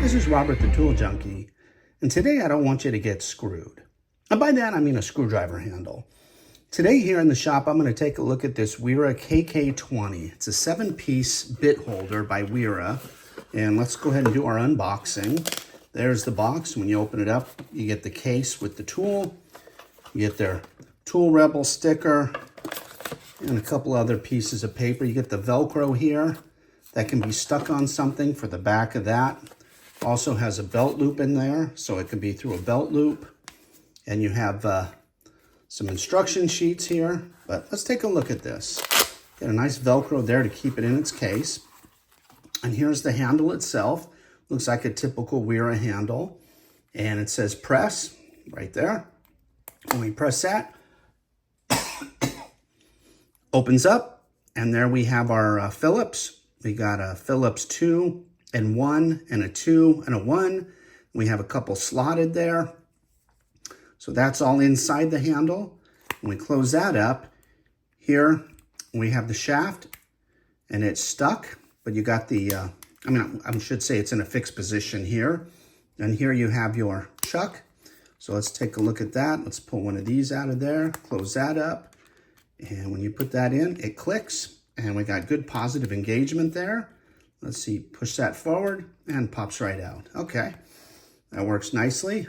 This is Robert the Tool Junkie, and today I don't want you to get screwed. And by that I mean a screwdriver handle. Today here in the shop I'm going to take a look at this Wera KK20. It's a 7-piece bit holder by Wera, and let's go ahead and do our unboxing. There's the box. When you open it up, you get the case with the tool, you get their Tool Rebel sticker, and a couple other pieces of paper. You get the Velcro here that can be stuck on something for the back of that. Also has a belt loop in there, so it can be through a belt loop. And you have some instruction sheets here, but let's take a look at this. Got a nice Velcro there to keep it in its case. And here's the handle itself. Looks like a typical Wera handle. And it says press right there. When we press that, opens up, and there we have our Phillips. We got a Phillips 2 and 1 and a 2 and a 1. We have a couple slotted there. So that's all inside the handle. When we close that up, here we have the shaft, and it's stuck, but you got the, I should say it's in a fixed position here. And here you have your chuck. So let's take a look at that. Let's pull one of these out of there, close that up. And when you put that in, it clicks, and we got good positive engagement there. Let's see, push that forward and pops right out. Okay, that works nicely.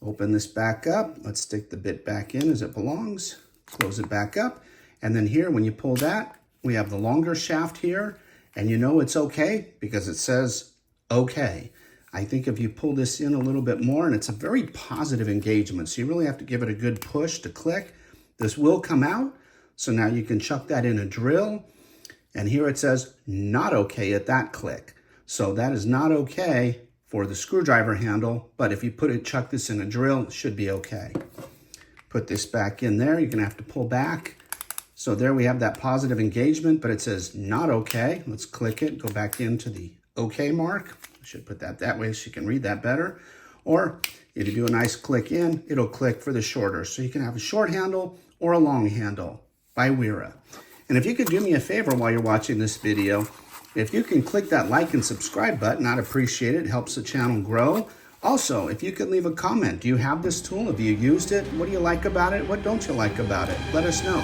Open this back up. Let's stick the bit back in as it belongs. Close it back up. And then here, when you pull that, we have the longer shaft here, and you know it's okay because it says okay. I think if you pull this in a little bit more, and it's a very positive engagement, so you really have to give it a good push to click. This will come out, so now you can chuck that in a drill, and here it says not okay at that click. So that is not okay for the screwdriver handle, but if you chuck this in a drill, it should be okay. Put this back in there, you're gonna have to pull back. So there we have that positive engagement, but it says not okay. Let's click it, go back into the okay mark. I should put that way so you can read that better. Or if you do a nice click in, it'll click for the shorter. So you can have a short handle or a long handle by Wera. And if you could do me a favor while you're watching this video, if you can click that like and subscribe button, I'd appreciate it. It helps the channel grow. Also, if you could leave a comment, do you have this tool? Have you used it? What do you like about it? What don't you like about it? Let us know.